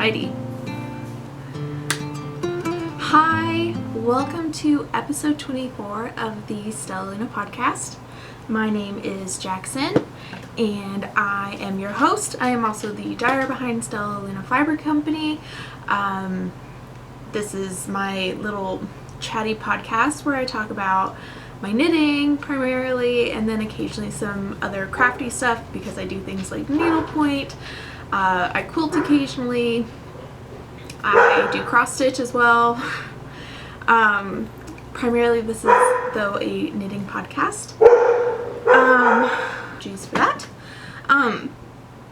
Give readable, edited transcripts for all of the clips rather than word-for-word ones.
Alrighty. Hi, welcome to episode 24 of the StellaLuna podcast. My name is Jackson, and I am your host. I am also the dyer behind StellaLuna Fiber Company. This is my little chatty podcast where I talk about my knitting primarily, and then occasionally some other crafty stuff because I do things like needlepoint. I quilt occasionally. I do cross stitch as well. Primarily this is though a knitting podcast. Geez for that.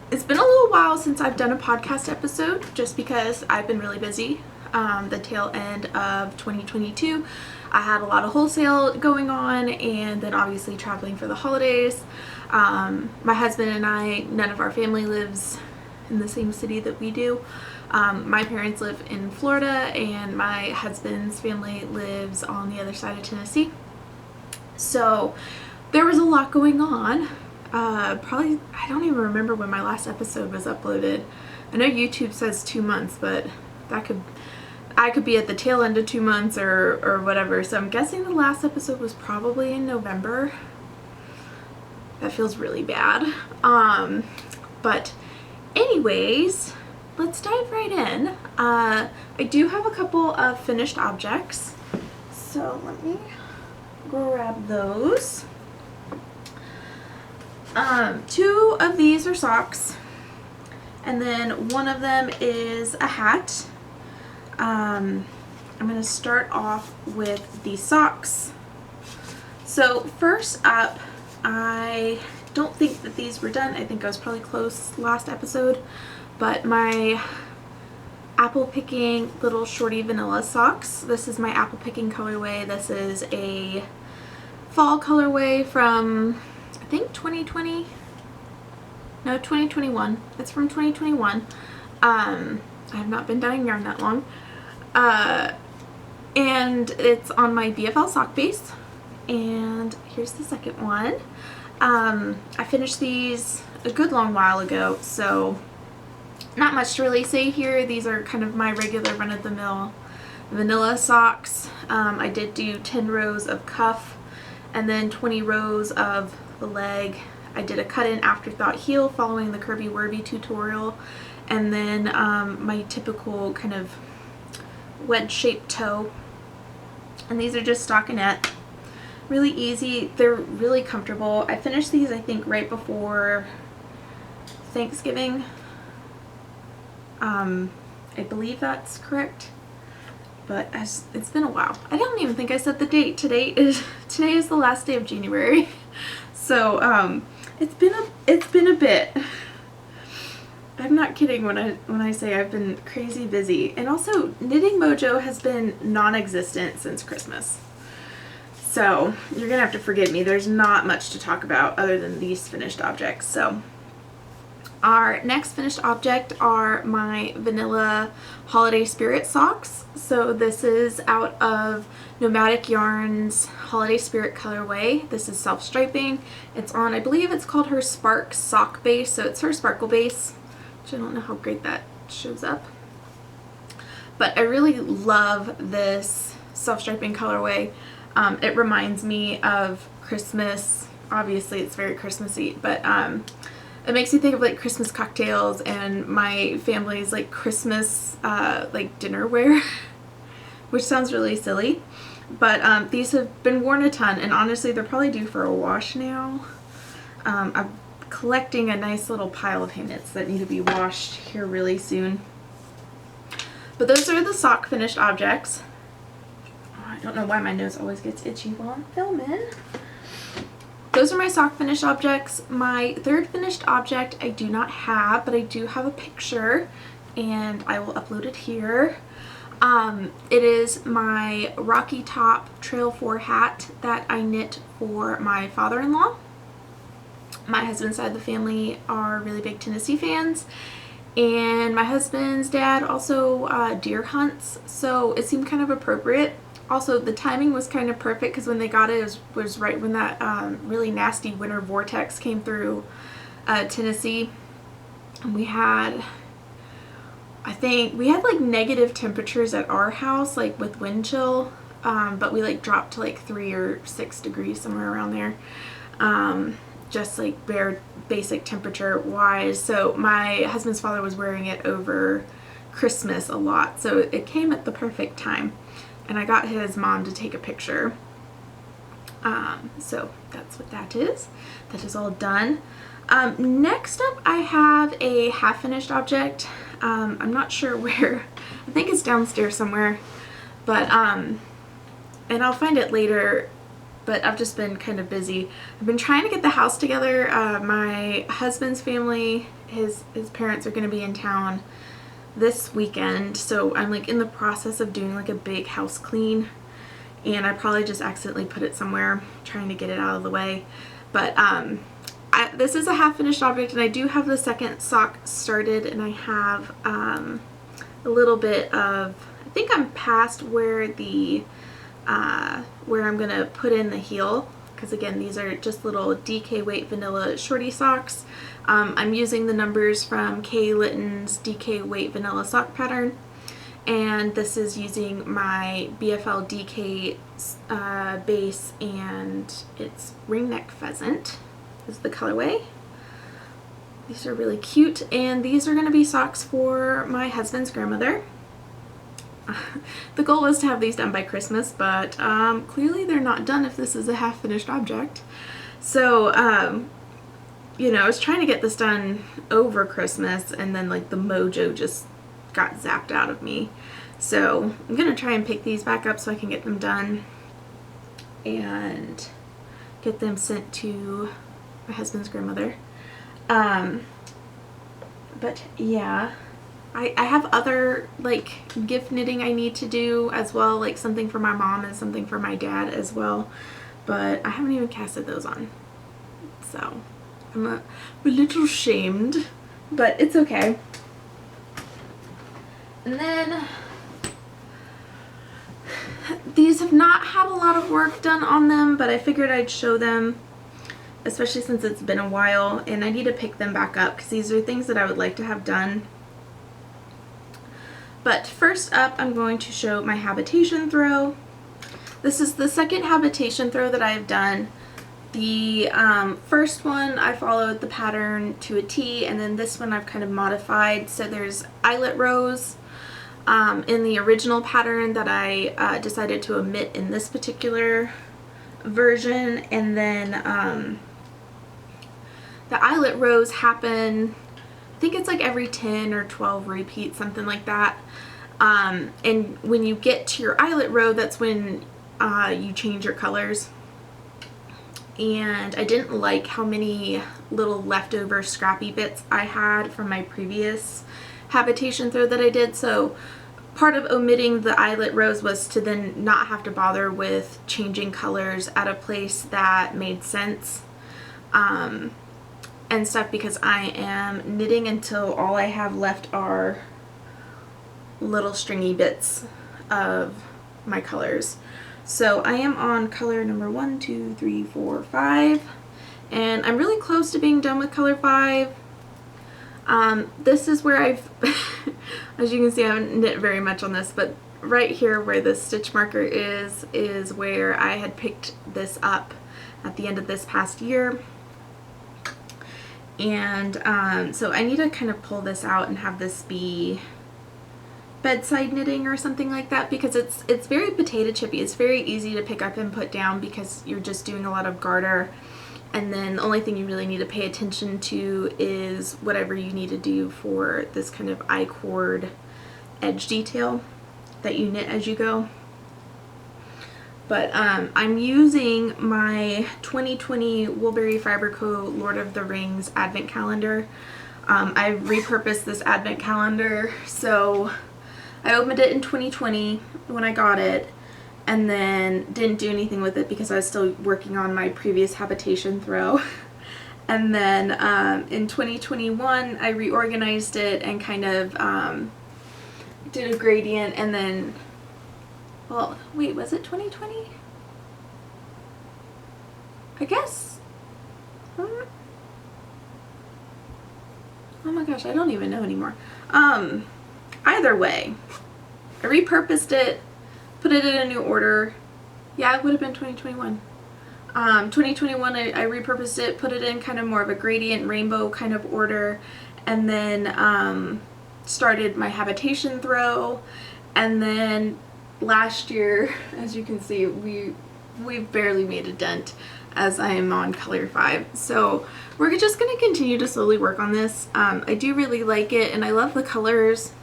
It's been a little while since I've done a podcast episode just because I've been really busy. The tail end of 2022. I had a lot of wholesale going on, and then obviously traveling for the holidays. My husband and I, none of our family lives in the same city that we do. My parents live in Florida, and my husband's family lives on the other side of Tennessee. So there was a lot going on. Probably, I don't even remember when my last episode was uploaded. I know YouTube says 2 months, but I could be at the tail end of 2 months or whatever. So I'm guessing the last episode was probably in November. That feels really bad. But anyways, let's dive right in. I do have a couple of finished objects. So let me grab those. 2 of these are socks. And then one of them is a hat. I'm going to start off with the socks. So first up, I don't think that these were done. I think I was probably close last episode, but my apple picking little Shortie vanilla socks. This is my apple picking colorway. This is a fall colorway from, I think 2020. No, 2021. It's from 2021. I have not been dyeing yarn that long. And it's on my BFL sock base. And here's the second one. I finished these a good long while ago, so not much to really say here. These are kind of my regular run-of-the-mill vanilla socks. I did do 10 rows of cuff and then 20 rows of the leg. I did a cut-in afterthought heel following the Kirby Werby tutorial, and then my typical kind of wedge-shaped toe. And these are just stockinette. Really easy. They're really comfortable. I finished these, I think, right before Thanksgiving. I believe that's correct. But it's been a while. I don't even think I said the date. Today is the last day of January. So it's been a bit. I'm not kidding when I say I've been crazy busy. And also, Knitting Mojo has been non-existent since Christmas. So you're going to have to forgive me. There's not much to talk about other than these finished objects. So our next finished object are my vanilla holiday spirit socks. So this is out of Nomadic Yarn's holiday spirit colorway. This is self-striping. It's on, I believe it's called her Spark sock base. So it's her sparkle base. I don't know how great that shows up, but I really love this self-striping colorway. It reminds me of Christmas. Obviously it's very Christmassy, but it makes me think of like Christmas cocktails and my family's like Christmas like dinnerware, which sounds really silly, but these have been worn a ton, and honestly they're probably due for a wash now. I'm collecting a nice little pile of hand knits that need to be washed here really soon. But those are the sock finished objects. Oh, I don't know why my nose always gets itchy while I'm filming. Those are my sock finished objects. My third finished object I do not have, but I do have a picture, and I will upload it here. It is my Rocky Top Trail 4 hat that I knit for my father-in-law. My husband's side of the family are really big Tennessee fans, and my husband's dad also deer hunts, so it seemed kind of appropriate. Also, the timing was kind of perfect because when they got it, was right when that really nasty winter vortex came through Tennessee. And we had, I think we had like negative temperatures at our house, like with wind chill, but we like dropped to like 3 or 6 degrees, somewhere around there. Just like bare basic temperature wise. So my husband's father was wearing it over Christmas a lot, so it came at the perfect time, and I got his mom to take a picture. So that's what that is. That is all done. Next up I have a half finished object. I'm not sure where. I think it's downstairs somewhere, but and I'll find it later, but I've just been kind of busy. I've been trying to get the house together. My husband's family, his parents are going to be in town this weekend, so I'm like in the process of doing like a big house clean, and I probably just accidentally put it somewhere, trying to get it out of the way. But this is a half finished object, and I do have the second sock started, and I have a little bit of, I think I'm past where the where I'm gonna put in the heel, because again these are just little DK weight vanilla shorty socks. I'm using the numbers from Litton's DK weight vanilla sock pattern, and this is using my BFL DK base, and it's ring neck pheasant is the colorway. These are really cute, and these are going to be socks for my husband's grandmother. The goal was to have these done by Christmas, but clearly they're not done if this is a half finished object. So you know, I was trying to get this done over Christmas, and then like the mojo just got zapped out of me. So I'm gonna try and pick these back up so I can get them done and get them sent to my husband's grandmother. But yeah, I have other like gift knitting I need to do as well, like something for my mom and something for my dad as well, but I haven't even casted those on, so I'm a little shamed, but it's okay. And then these have not had a lot of work done on them, but I figured I'd show them, especially since it's been a while, and I need to pick them back up because these are things that I would like to have done. But first up, I'm going to show my habitation throw. This is the second habitation throw that I've done. The first one I followed the pattern to a T, and then this one I've kind of modified. So there's eyelet rows in the original pattern that I decided to omit in this particular version, and then the eyelet rows happen, I think it's like every 10 or 12 repeats, something like that. And when you get to your eyelet row, that's when you change your colors. And I didn't like how many little leftover scrappy bits I had from my previous habitation throw that I did, so part of omitting the eyelet rows was to then not have to bother with changing colors at a place that made sense and stuff, because I am knitting until all I have left are little stringy bits of my colors. So I am on color number 1, 2, 3, 4, 5, and I'm really close to being done with color 5. This is where I've, as you can see, I haven't knit very much on this, but right here where the stitch marker is where I had picked this up at the end of this past year. And so I need to kind of pull this out and have this be bedside knitting or something like that, because it's very potato chippy. It's very easy to pick up and put down because you're just doing a lot of garter, and then the only thing you really need to pay attention to is whatever you need to do for this kind of I-cord edge detail that you knit as you go. But I'm using my 2020 Woolberry Fiber Co. Lord of the Rings advent calendar. I repurposed this advent calendar, so I opened it in 2020 when I got it, and then didn't do anything with it because I was still working on my previous habitation throw. And then in 2021 I reorganized it and kind of did a gradient, and then, well, wait, was it 2020? I guess. Oh my gosh, I don't even know anymore. either way, I repurposed it, put it in a new order. Yeah, it would have been 2021. 2021, I repurposed it, put it in kind of more of a gradient rainbow kind of order, and then started my Habitation throw. And then last year, as you can see, we've barely made a dent as I am on color 5. So we're just going to continue to slowly work on this. I do really like it, and I love the colors.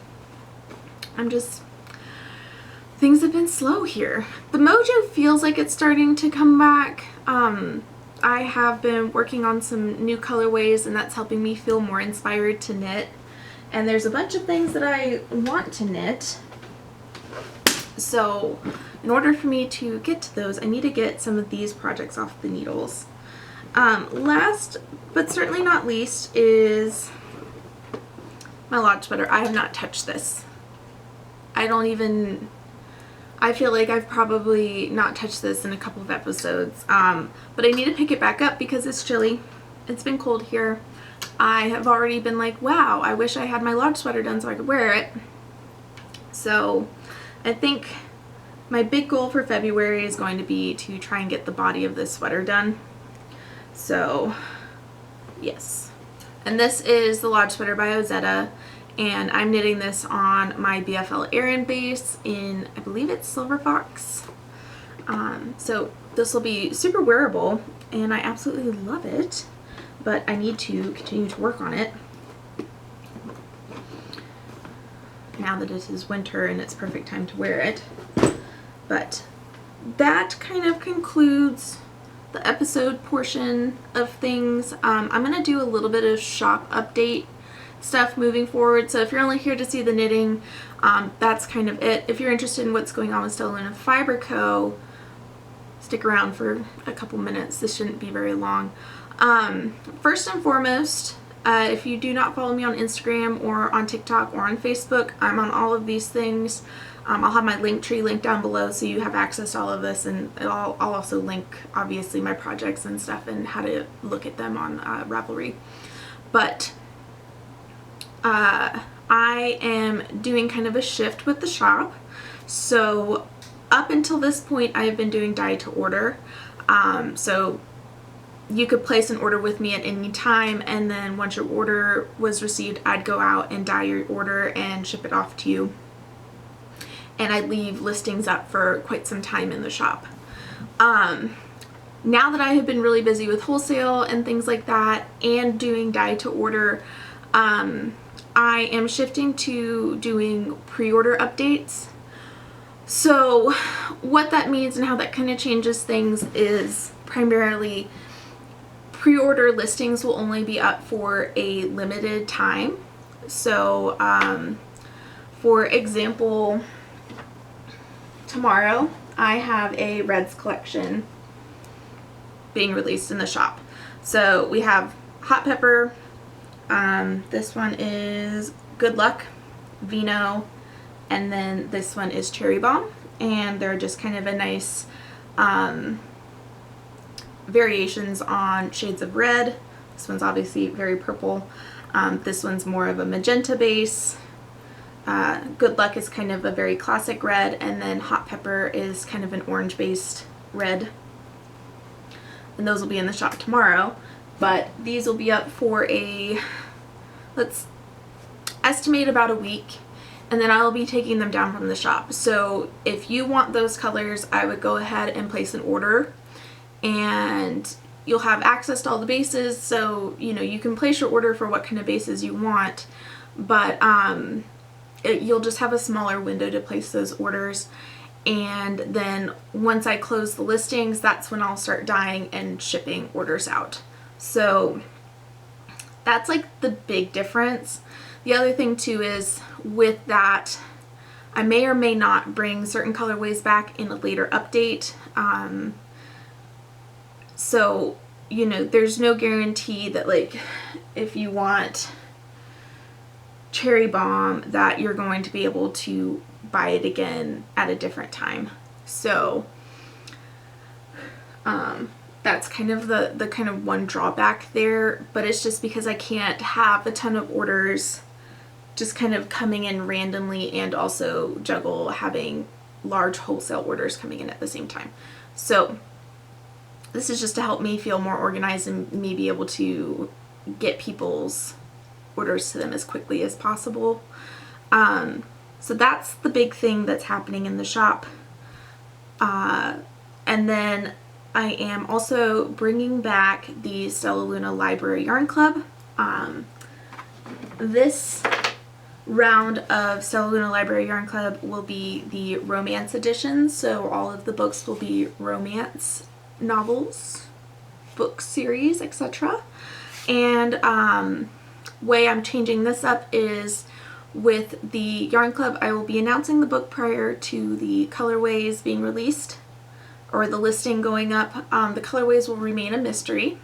Things have been slow here. The mojo feels like it's starting to come back. I have been working on some new colorways, and that's helping me feel more inspired to knit. And there's a bunch of things that I want to knit. So in order for me to get to those, I need to get some of these projects off the needles. Last but certainly not least is my lodge sweater. I have not touched this. I feel like I've probably not touched this in a couple of episodes, but I need to pick it back up because it's chilly. It's been cold here. I have already been like, wow, I wish I had my lodge sweater done so I could wear it. So I think my big goal for February is going to be to try and get the body of this sweater done. So yes. And this is the lodge sweater by Ozetta. And I'm knitting this on my BFL Aran base in, I believe it's Silver Fox. So this will be super wearable, and I absolutely love it, but I need to continue to work on it now that it is winter and it's perfect time to wear it. But that kind of concludes the episode portion of things. I'm going to do a little bit of shop update stuff moving forward. So if you're only here to see the knitting, that's kind of it. If you're interested in what's going on with StellaLuna Fiber Co., stick around for a couple minutes. This shouldn't be very long. First and foremost, if you do not follow me on Instagram or on TikTok or on Facebook, I'm on all of these things. I'll have my link tree linked down below so you have access to all of this, and I'll also link obviously my projects and stuff and how to look at them on Ravelry. But I am doing kind of a shift with the shop. So up until this point, I have been doing dye to order. So you could place an order with me at any time, and then once your order was received, I'd go out and dye your order and ship it off to you. And I'd leave listings up for quite some time in the shop. Now that I have been really busy with wholesale and things like that and doing dye to order, I am shifting to doing pre-order updates. So what that means and how that kind of changes things is primarily pre-order listings will only be up for a limited time. So for example, tomorrow I have a Reds collection being released in the shop. So we have Hot Pepper, this one is Good Luck, Vino, and then this one is Cherry Bomb, and they're just kind of a nice variations on shades of red. This one's obviously very purple. This one's more of a magenta base. Good Luck is kind of a very classic red, and then Hot Pepper is kind of an orange based red. And those will be in the shop tomorrow. But these will be up for a, let's estimate about a week, and then I'll be taking them down from the shop. So if you want those colors, I would go ahead and place an order, and you'll have access to all the bases. So, you know, you can place your order for what kind of bases you want, but you'll just have a smaller window to place those orders. And then once I close the listings, that's when I'll start dyeing and shipping orders out. So that's like the big difference. The other thing too is with that, I may or may not bring certain colorways back in a later update. So, you know, there's no guarantee that, like, if you want Cherry Bomb, that you're going to be able to buy it again at a different time. So that's kind of the kind of one drawback there, but it's just because I can't have a ton of orders just kind of coming in randomly, and also juggle having large wholesale orders coming in at the same time. So this is just to help me feel more organized and me be able to get people's orders to them as quickly as possible. So that's the big thing that's happening in the shop. And then I am also bringing back the StellaLuna Library Yarn Club. This round of StellaLuna Library Yarn Club will be the romance edition, so all of the books will be romance novels, book series, etc. And way I'm changing this up is with the Yarn Club, I will be announcing the book prior to the colorways being released, or the listing going up. The colorways will remain a mystery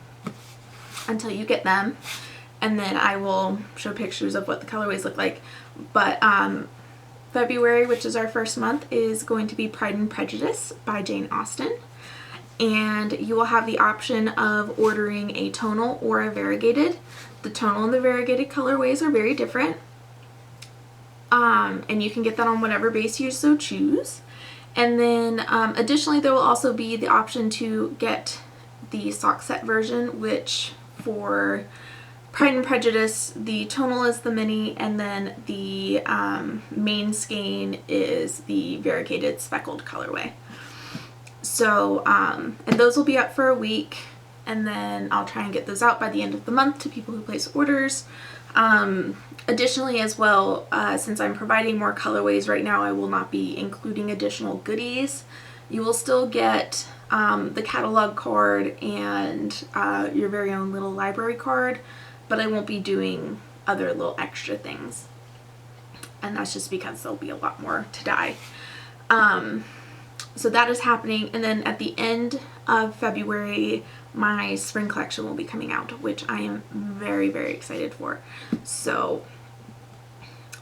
until you get them, and then I will show pictures of what the colorways look like. But February, which is our first month, is going to be Pride and Prejudice by Jane Austen, and you will have the option of ordering a tonal or a variegated. The tonal and the variegated colorways are very different, and you can get that on whatever base you so choose. And then additionally, there will also be the option to get the sock set version, which for Pride and Prejudice, the tonal is the mini, and then the main skein is the variegated speckled colorway. So, and those will be up for a week, and then I'll try and get those out by the end of the month to people who place orders. Additionally as well, since I'm providing more colorways right now, I will not be including additional goodies. You will still get the catalog card and your very own little library card, but I won't be doing other little extra things. And that's just because there'll be a lot more to dye. So that is happening, and then at the end of February, my spring collection will be coming out, which I am very, very excited for. So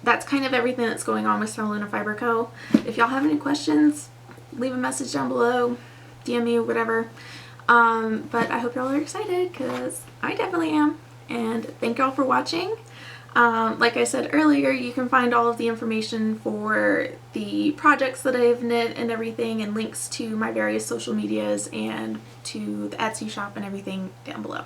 that's kind of everything that's going on with StellaLuna Fiber Co. If y'all have any questions, leave a message down below, DM me, whatever. But I hope y'all are excited, because I definitely am. And thank y'all for watching. Like I said earlier, you can find all of the information for the projects that I've knit and everything, and links to my various social medias and to the Etsy shop and everything down below.